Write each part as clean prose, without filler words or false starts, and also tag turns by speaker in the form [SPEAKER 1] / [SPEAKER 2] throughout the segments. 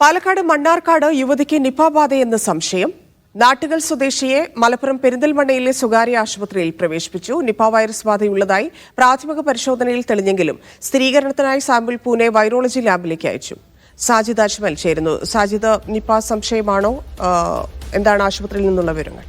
[SPEAKER 1] പാലക്കാട് മണ്ണാർക്കാട് യുവതിക്ക് നിപ ബാധയെന്ന സംശയം. നാട്ടുകൽ സ്വദേശിയെ മലപ്പുറം പെരിന്തൽമണ്ണയിലെ സ്വകാര്യ ആശുപത്രിയിൽ പ്രവേശിപ്പിച്ചു. നിപ വൈറസ് ബാധയുള്ളതായി പ്രാഥമിക പരിശോധനയിൽ തെളിഞ്ഞെങ്കിലും സ്ഥിരീകരണത്തിനായി സാമ്പിൾ പൂനെ വൈറോളജി ലാബിലേക്ക് അയച്ചു. സാജിദ് അജ്മൽ ചേരുന്നു. സാജിദ്, നിപ സംശയമാണോ? എന്താണ് ആശുപത്രിയിൽ നിന്നുള്ള വിവരങ്ങൾ?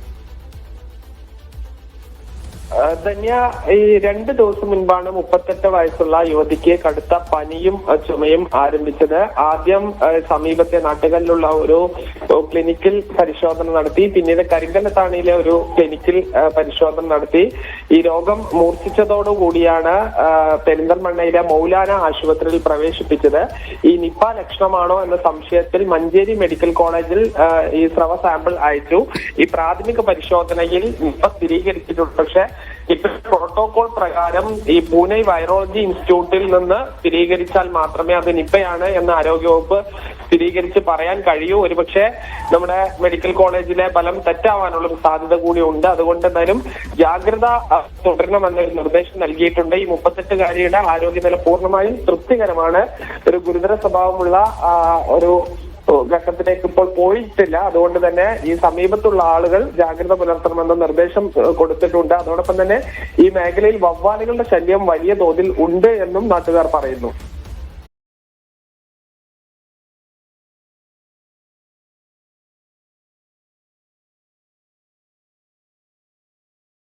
[SPEAKER 2] ധന്യ, ഈ 2 ദിവസം മുൻപാണ് 38 വയസ്സുള്ള യുവതിക്ക് കടുത്ത പനിയും ചുമയും ആരംഭിച്ചത്. ആദ്യം സമീപത്തെ നാട്ടുകല്ലിലുള്ള ഒരു ക്ലിനിക്കിൽ പരിശോധന നടത്തി, പിന്നീട് കരിങ്കല്ലത്താണിയിലെ ഒരു ക്ലിനിക്കിൽ പരിശോധന നടത്തി. ഈ രോഗം മൂർച്ഛിച്ചതോടുകൂടിയാണ് പെരിന്തൽമണ്ണയിലെ മൗലാന ആശുപത്രിയിൽ പ്രവേശിപ്പിച്ചത്. ഈ നിപ ലക്ഷണമാണോ എന്ന സംശയത്തിൽ മഞ്ചേരി മെഡിക്കൽ കോളേജിൽ ഈ സ്രവ സാമ്പിൾ അയച്ചു. ഈ പ്രാഥമിക പരിശോധനയിൽ നിപ സ്ഥിരീകരിച്ചിട്ടുണ്ട്. പക്ഷെ ഇപ്പൊ പ്രോട്ടോകോൾ പ്രകാരം ഈ പൂനെ വൈറോളജി ഇൻസ്റ്റിറ്റ്യൂട്ടിൽ നിന്ന് സ്ഥിരീകരിച്ചാൽ മാത്രമേ അത് നിപയാണ് എന്ന് ആരോഗ്യവകുപ്പ് സ്ഥിരീകരിച്ച് പറയാൻ കഴിയൂ. ഒരുപക്ഷെ നമ്മുടെ മെഡിക്കൽ കോളേജിലെ ഫലം തെറ്റാവാനുള്ള ഒരു സാധ്യത കൂടി ഉണ്ട്. അതുകൊണ്ട് എന്തായാലും ജാഗ്രത തുടരണമെന്നൊരു നിർദ്ദേശം നൽകിയിട്ടുണ്ട്. ഈ 38-കാരിയുടെ ആരോഗ്യനില പൂർണ്ണമായും തൃപ്തികരമാണ്. ഒരു ഗുരുതര സ്വഭാവമുള്ള ഒരു ഘട്ടത്തിലേക്ക് ഇപ്പോൾ പോയിട്ടില്ല. അതുകൊണ്ട് തന്നെ ഈ സമീപത്തുള്ള ആളുകൾ ജാഗ്രത പുലർത്തണമെന്ന നിർദ്ദേശം കൊടുത്തിട്ടുണ്ട്. അതോടൊപ്പം തന്നെ ഈ മേഖലയിൽ വവ്വാലുകളുടെ ശല്യം വലിയ തോതിൽ ഉണ്ട് എന്നും നാട്ടുകാർ പറയുന്നു.